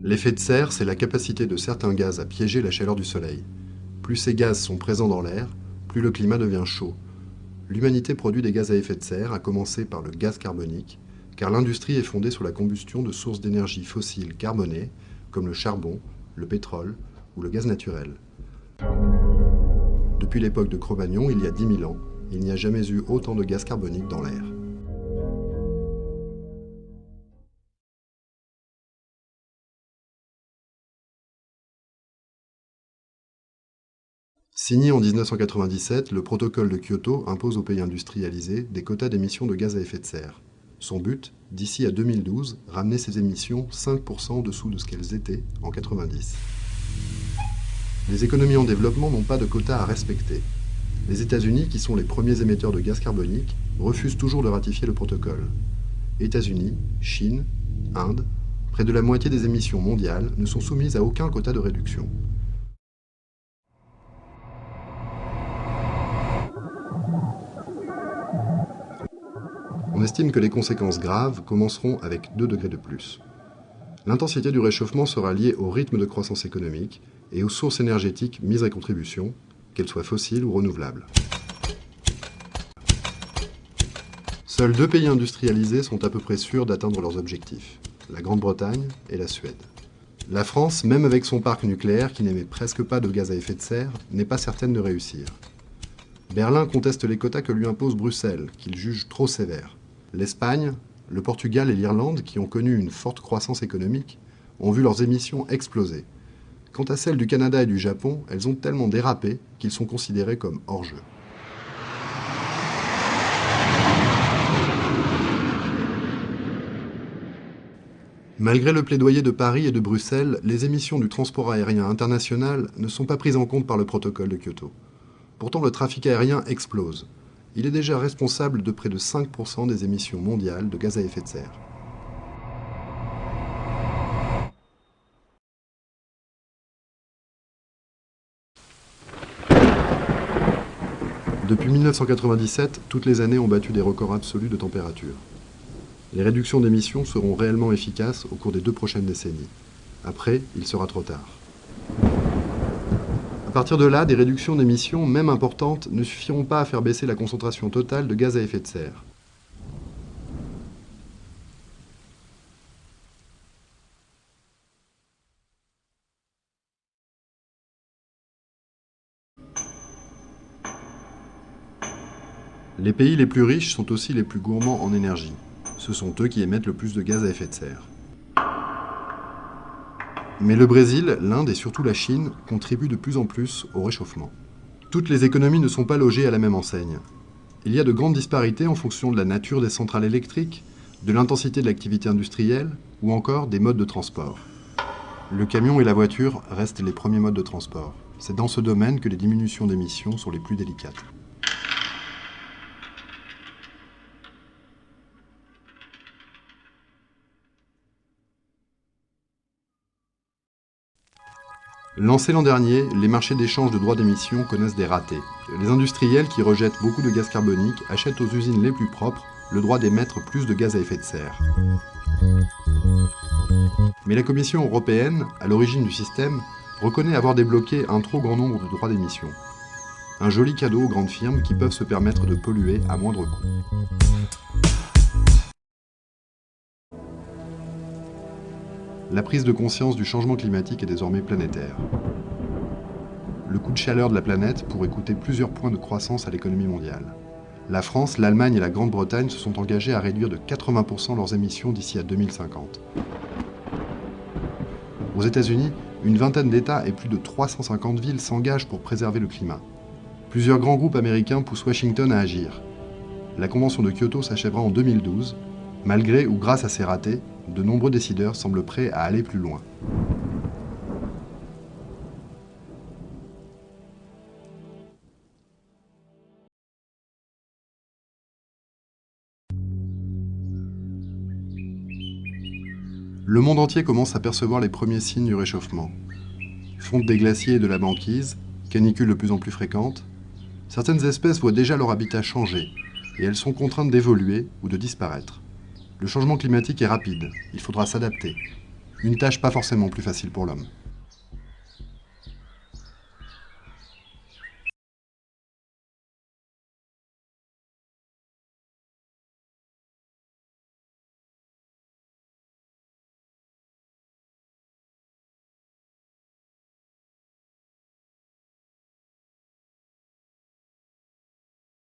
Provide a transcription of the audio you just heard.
L'effet de serre, c'est la capacité de certains gaz à piéger la chaleur du Soleil. Plus ces gaz sont présents dans l'air, plus le climat devient chaud. L'humanité produit des gaz à effet de serre, à commencer par le gaz carbonique, car l'industrie est fondée sur la combustion de sources d'énergie fossiles carbonées, comme le charbon, le pétrole ou le gaz naturel. Depuis l'époque de Cro-Magnon, il y a 10 000 ans, il n'y a jamais eu autant de gaz carbonique dans l'air. Signé en 1997, le protocole de Kyoto impose aux pays industrialisés des quotas d'émissions de gaz à effet de serre. Son but, d'ici à 2012, ramener ces émissions 5% en dessous de ce qu'elles étaient en 1990. Les économies en développement n'ont pas de quotas à respecter. Les États-Unis, qui sont les premiers émetteurs de gaz carbonique, refusent toujours de ratifier le protocole. États-Unis, Chine, Inde, près de la moitié des émissions mondiales ne sont soumises à aucun quota de réduction. On estime que les conséquences graves commenceront avec 2 degrés de plus. L'intensité du réchauffement sera liée au rythme de croissance économique et aux sources énergétiques mises à contribution, qu'elles soient fossiles ou renouvelables. Seuls 2 pays industrialisés sont à peu près sûrs d'atteindre leurs objectifs, la Grande-Bretagne et la Suède. La France, même avec son parc nucléaire qui n'émet presque pas de gaz à effet de serre, n'est pas certaine de réussir. Berlin conteste les quotas que lui impose Bruxelles, qu'il juge trop sévères. L'Espagne, le Portugal et l'Irlande, qui ont connu une forte croissance économique, ont vu leurs émissions exploser. Quant à celles du Canada et du Japon, elles ont tellement dérapé qu'ils sont considérés comme hors-jeu. Malgré le plaidoyer de Paris et de Bruxelles, les émissions du transport aérien international ne sont pas prises en compte par le protocole de Kyoto. Pourtant, le trafic aérien explose. Il est déjà responsable de près de 5% des émissions mondiales de gaz à effet de serre. Depuis 1997, toutes les années ont battu des records absolus de température. Les réductions d'émissions seront réellement efficaces au cours des 2 prochaines décennies. Après, il sera trop tard. À partir de là, des réductions d'émissions, même importantes, ne suffiront pas à faire baisser la concentration totale de gaz à effet de serre. Les pays les plus riches sont aussi les plus gourmands en énergie. Ce sont eux qui émettent le plus de gaz à effet de serre. Mais le Brésil, l'Inde et surtout la Chine contribuent de plus en plus au réchauffement. Toutes les économies ne sont pas logées à la même enseigne. Il y a de grandes disparités en fonction de la nature des centrales électriques, de l'intensité de l'activité industrielle ou encore des modes de transport. Le camion et la voiture restent les premiers modes de transport. C'est dans ce domaine que les diminutions d'émissions sont les plus délicates. Lancés l'an dernier, les marchés d'échange de droits d'émission connaissent des ratés. Les industriels qui rejettent beaucoup de gaz carbonique achètent aux usines les plus propres le droit d'émettre plus de gaz à effet de serre. Mais la Commission européenne, à l'origine du système, reconnaît avoir débloqué un trop grand nombre de droits d'émission. Un joli cadeau aux grandes firmes qui peuvent se permettre de polluer à moindre coût. La prise de conscience du changement climatique est désormais planétaire. Le coût de chaleur de la planète pourrait coûter plusieurs points de croissance à l'économie mondiale. La France, l'Allemagne et la Grande-Bretagne se sont engagés à réduire de 80% leurs émissions d'ici à 2050. Aux États-Unis, une vingtaine d'États et plus de 350 villes s'engagent pour préserver le climat. Plusieurs grands groupes américains poussent Washington à agir. La Convention de Kyoto s'achèvera en 2012. Malgré ou grâce à ces ratés, de nombreux décideurs semblent prêts à aller plus loin. Le monde entier commence à percevoir les premiers signes du réchauffement. Fonte des glaciers et de la banquise, canicules de plus en plus fréquentes, certaines espèces voient déjà leur habitat changer, et elles sont contraintes d'évoluer ou de disparaître. Le changement climatique est rapide, il faudra s'adapter. Une tâche pas forcément plus facile pour l'homme.